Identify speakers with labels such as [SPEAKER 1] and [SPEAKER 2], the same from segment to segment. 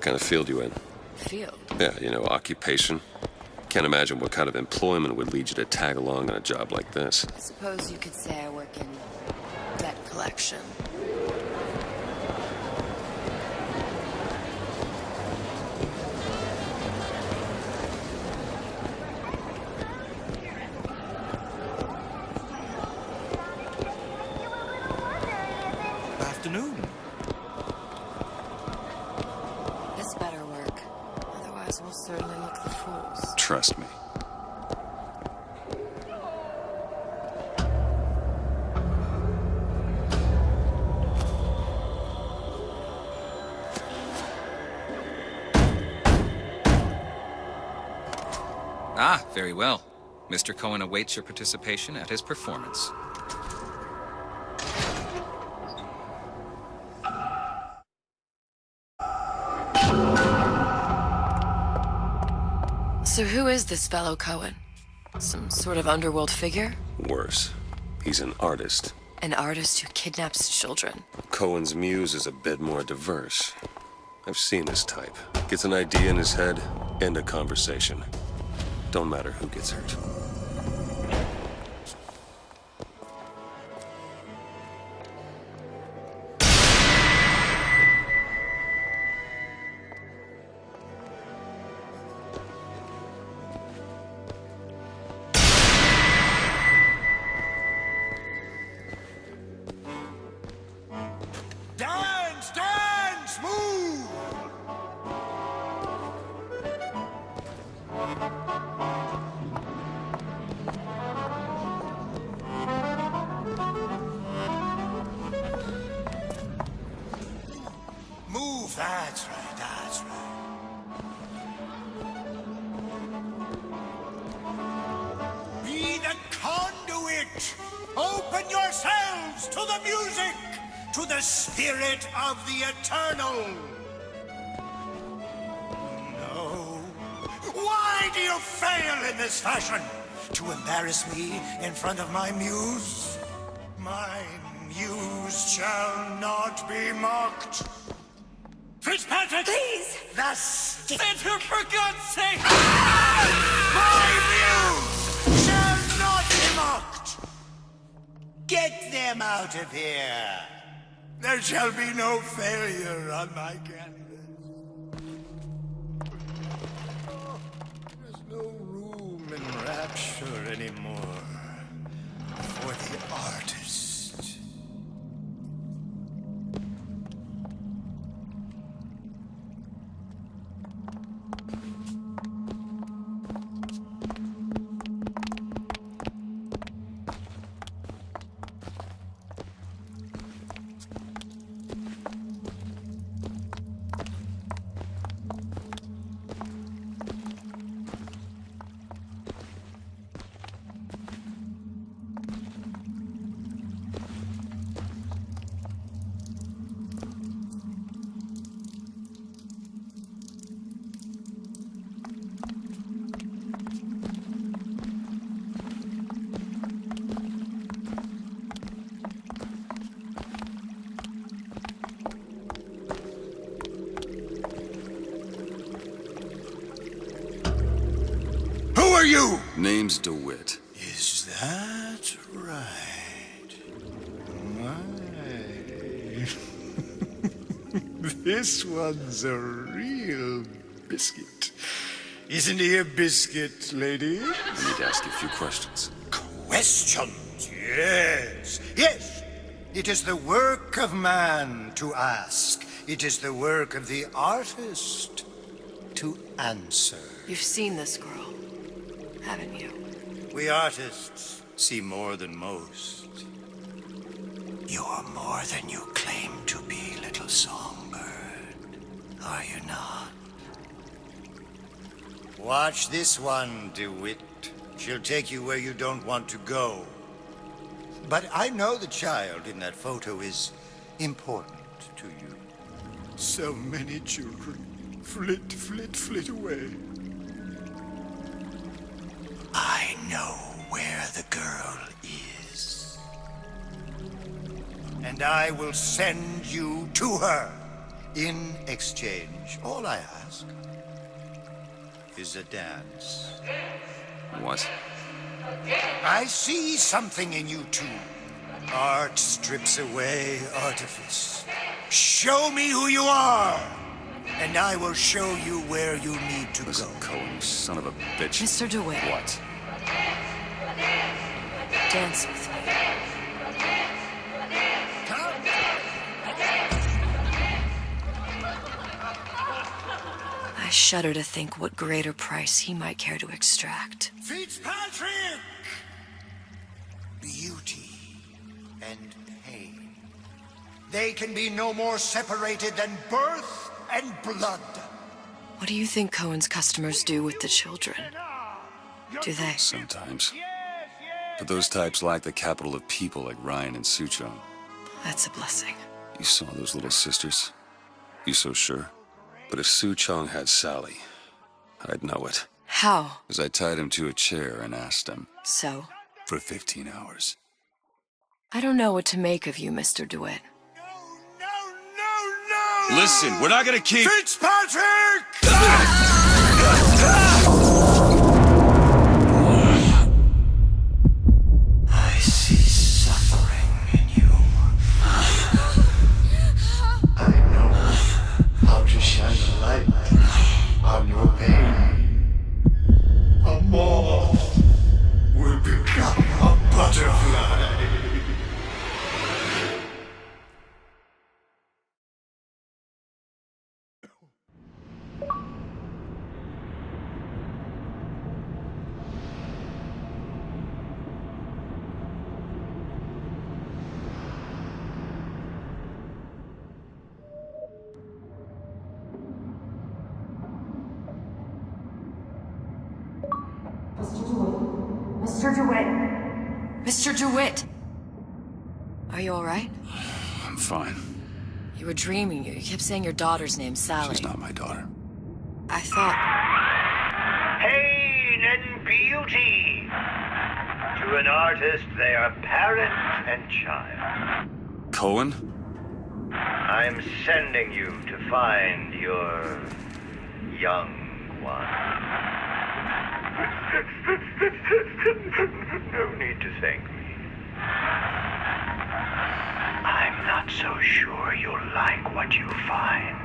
[SPEAKER 1] What kind of field you in?
[SPEAKER 2] Field?
[SPEAKER 1] Yeah, occupation. Can't imagine what kind of employment would lead you to tag along on a job like this.
[SPEAKER 2] I suppose you could say I work in debt collection.
[SPEAKER 3] Afternoon.
[SPEAKER 2] This better work. Otherwise, we'll certainly look the fools.
[SPEAKER 1] Trust me.
[SPEAKER 3] Ah, very well. Mr. Cohen awaits your participation at his performance.
[SPEAKER 2] So who is this fellow Cohen? Some sort of underworld figure?
[SPEAKER 1] Worse. He's an artist.
[SPEAKER 2] An artist who kidnaps children.
[SPEAKER 1] Cohen's muse is a bit more diverse. I've seen this type. Gets an idea in his head, end a conversation. Don't matter who gets hurt.
[SPEAKER 4] Dance, dance, move! Move, that's right, that's right. Be the conduit! Open yourselves to the music! To the spirit of the eternal! No. Why do you fail in this fashion? To embarrass me in front of my muse? My muse shall not be mocked. Fitzpatrick!
[SPEAKER 2] Please!
[SPEAKER 4] The Stentor, for God's sake! My muse shall not be mocked! Get them out of here! There shall be no failure on my canvas. There's no room in rapture anymore for the artist. Who are you?
[SPEAKER 1] Name's DeWitt.
[SPEAKER 4] Is that right? My. This one's a real biscuit. Isn't he a biscuit, lady?
[SPEAKER 1] I need to ask you a few questions.
[SPEAKER 4] Questions? Yes. Yes. It is the work of man to ask. It is the work of the artist to answer.
[SPEAKER 2] You've seen this girl, haven't you?
[SPEAKER 4] We artists see more than most. You're more than you claim to be, little songbird. Are you not? Watch this one, DeWitt. She'll take you where you don't want to go. But I know the child in that photo is important to you. So many children flit, flit, flit away. I know where the girl is. And I will send you to her. In exchange, all I ask is a dance.
[SPEAKER 1] What?
[SPEAKER 4] I see something in you two. Art strips away artifice. Show me who you are, and I will show you where you need to
[SPEAKER 1] Listen,
[SPEAKER 4] go.
[SPEAKER 1] Cohen, you son of a bitch.
[SPEAKER 2] Mr. DeWitt,
[SPEAKER 1] What?
[SPEAKER 2] dance with me. I shudder to think what greater price he might care to extract.
[SPEAKER 4] Fitzpatrick! Beauty and pain. They can be no more separated than birth and blood.
[SPEAKER 2] What do you think Cohen's customers do with the children? Do they?
[SPEAKER 1] Sometimes. But those types lack the capital of people like Ryan and Suchong.
[SPEAKER 2] That's a blessing.
[SPEAKER 1] You saw those little sisters? You so sure? But if Suchong had Sally, I'd know it.
[SPEAKER 2] How?
[SPEAKER 1] As I tied him to a chair and asked him
[SPEAKER 2] So?
[SPEAKER 1] for 15 hours.
[SPEAKER 2] I don't know what to make of you, Mr. DeWitt.
[SPEAKER 4] No!
[SPEAKER 1] Listen, we're not gonna keep...
[SPEAKER 4] Fitzpatrick! I see suffering in you. I know how to shine a light on your pain. A moth will become a butterfly.
[SPEAKER 2] Mr. DeWitt! Mr. DeWitt! Are you all right?
[SPEAKER 1] I'm fine.
[SPEAKER 2] You were dreaming. You kept saying your daughter's name, Sally.
[SPEAKER 1] She's not my daughter.
[SPEAKER 2] I thought...
[SPEAKER 5] Pain and beauty. To an artist, they are parent and child.
[SPEAKER 1] Cohen?
[SPEAKER 5] I'm sending you to find your young one. No need to thank me. I'm not so sure you'll like what you find.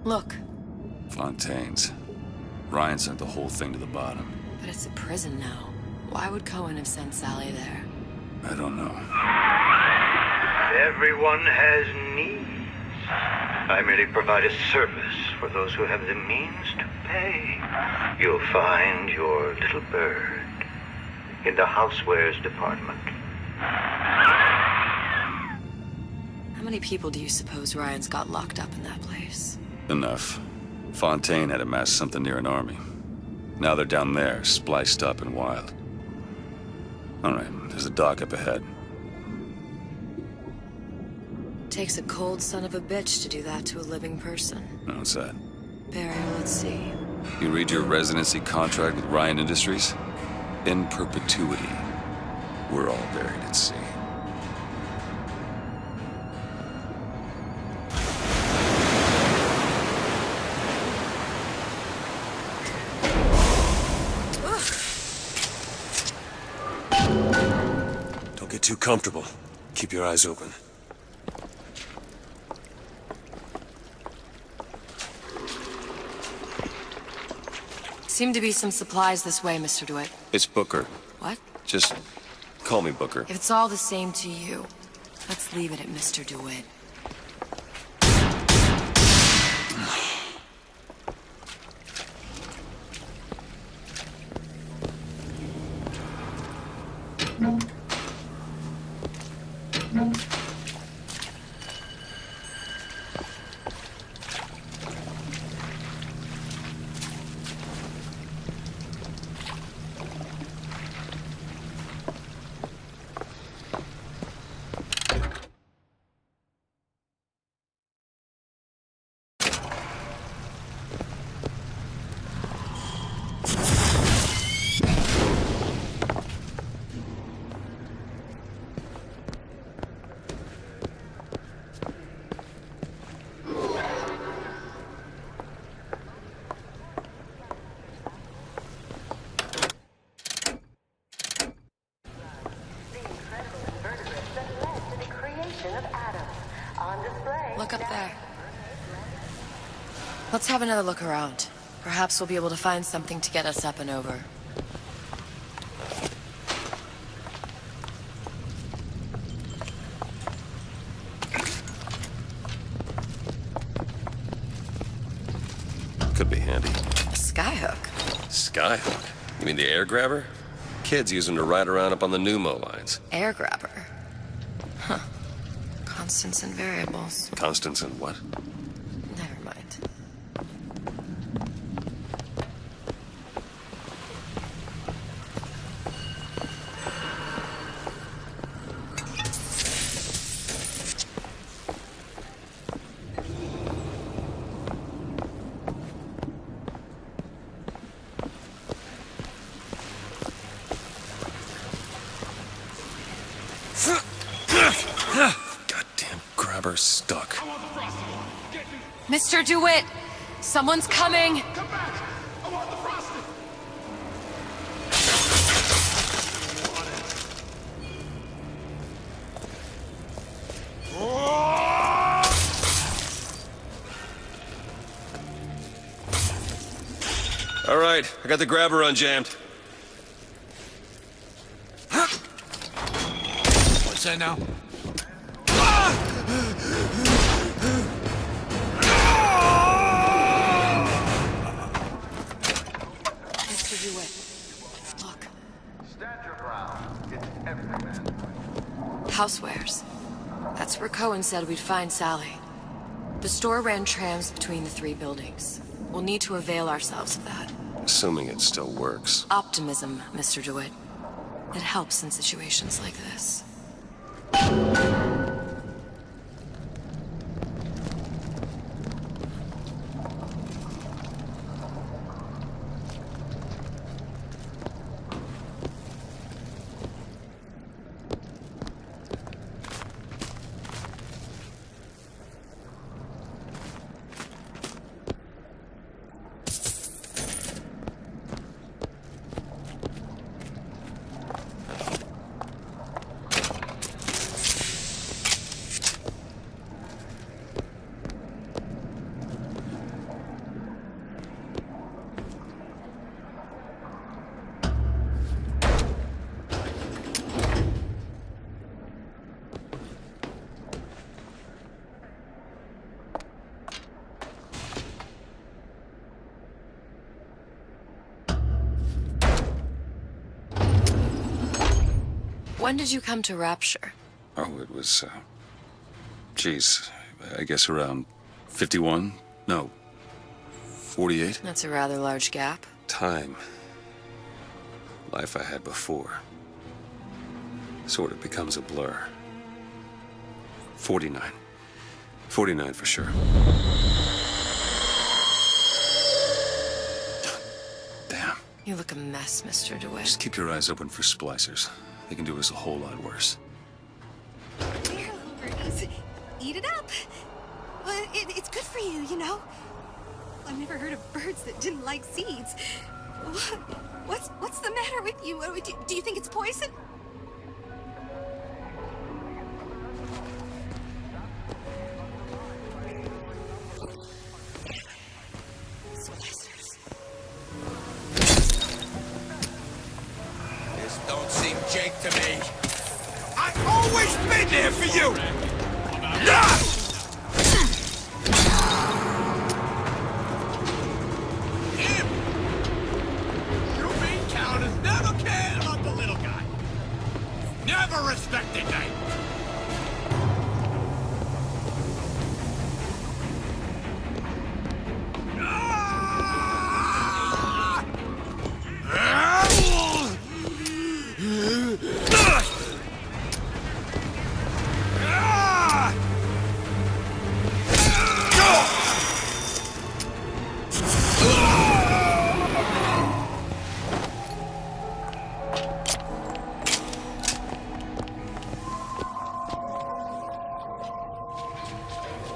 [SPEAKER 2] Look,
[SPEAKER 1] Fontaine's. Ryan sent the whole thing to the bottom.
[SPEAKER 2] but it's a prison now. Why would Cohen have sent Sally there?
[SPEAKER 1] I don't know.
[SPEAKER 5] Everyone has needs. I merely provide a service for those who have the means to pay. You'll find your little bird in the housewares department.
[SPEAKER 2] How many people do you suppose Ryan's got locked up in that place?
[SPEAKER 1] Enough. Fontaine had amassed something near an army. Now they're down there, spliced up and wild. All right, there's a dock up ahead.
[SPEAKER 2] Takes a cold son of a bitch to do that to a living person.
[SPEAKER 1] What's that?
[SPEAKER 2] Barry, let's see.
[SPEAKER 1] You read your residency contract with Ryan Industries? In perpetuity. We're all buried at sea.
[SPEAKER 6] Don't get too comfortable. Keep your eyes open.
[SPEAKER 2] Seem to be some supplies this way, Mr. DeWitt.
[SPEAKER 1] It's Booker.
[SPEAKER 2] What?
[SPEAKER 1] Just call me Booker.
[SPEAKER 2] If it's all the same to you, let's leave it at Mr. DeWitt. Let's have another look around. Perhaps we'll be able to find something to get us up and over.
[SPEAKER 6] Could be handy.
[SPEAKER 2] A skyhook.
[SPEAKER 6] Skyhook? You mean the air grabber? Kids use them to ride around up on the pneumo lines.
[SPEAKER 2] Air grabber. Huh. Constants and variables.
[SPEAKER 6] Constants and what?
[SPEAKER 2] Never mind.
[SPEAKER 6] Goddamn grabber stuck.
[SPEAKER 2] Mr. DeWitt! Someone's coming!
[SPEAKER 7] Come back! I want the frosting!
[SPEAKER 6] All right, I got the grabber unjammed.
[SPEAKER 7] What's that now?
[SPEAKER 2] Mr. DeWitt, look.
[SPEAKER 8] Stand your ground. It's everyman.
[SPEAKER 2] Housewares. That's where Cohen said we'd find Sally. The store ran trams between the three buildings. We'll need to avail ourselves of that.
[SPEAKER 6] Assuming it still works.
[SPEAKER 2] Optimism, Mr. DeWitt. It helps in situations like this. When did you come to Rapture?
[SPEAKER 1] Oh, it was, geez, I guess around 51? No, 48?
[SPEAKER 2] That's a rather large gap.
[SPEAKER 6] Time. Life I had before. Sort of becomes a blur. 49. 49 for sure. Damn.
[SPEAKER 2] You look a mess, Mr. DeWitt.
[SPEAKER 1] Just keep your eyes open for splicers. They can do us a whole lot worse.
[SPEAKER 9] Here, little birdies. Eat it up. Well, it's good for you, you know. I've never heard of birds that didn't like seeds. What's the matter with you? Do you think it's poison? Splicers.
[SPEAKER 7] This don't seem Jake to me. I've always been there for you! Him! You mean counters never cared about the little guy. Never respected me.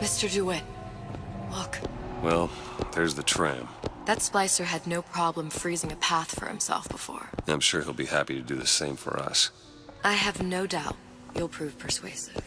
[SPEAKER 2] Mr. DeWitt, look.
[SPEAKER 6] Well, there's the tram.
[SPEAKER 2] That splicer had no problem freezing a path for himself before.
[SPEAKER 6] I'm sure he'll be happy to do the same for us.
[SPEAKER 2] I have no doubt you'll prove persuasive.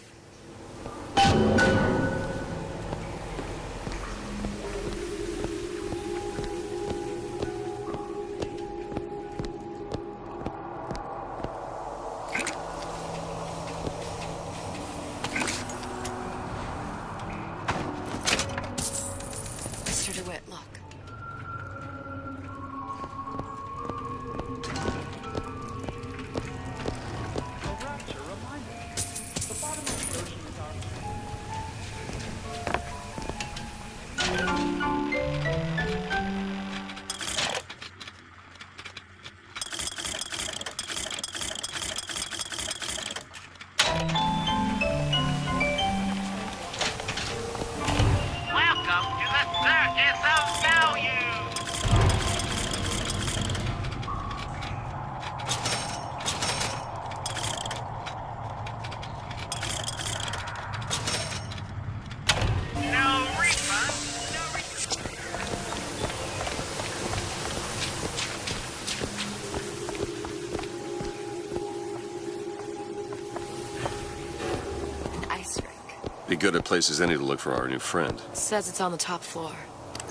[SPEAKER 6] Be good at places any to look for our new friend.
[SPEAKER 2] Says it's on the top floor.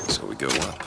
[SPEAKER 1] So we go up.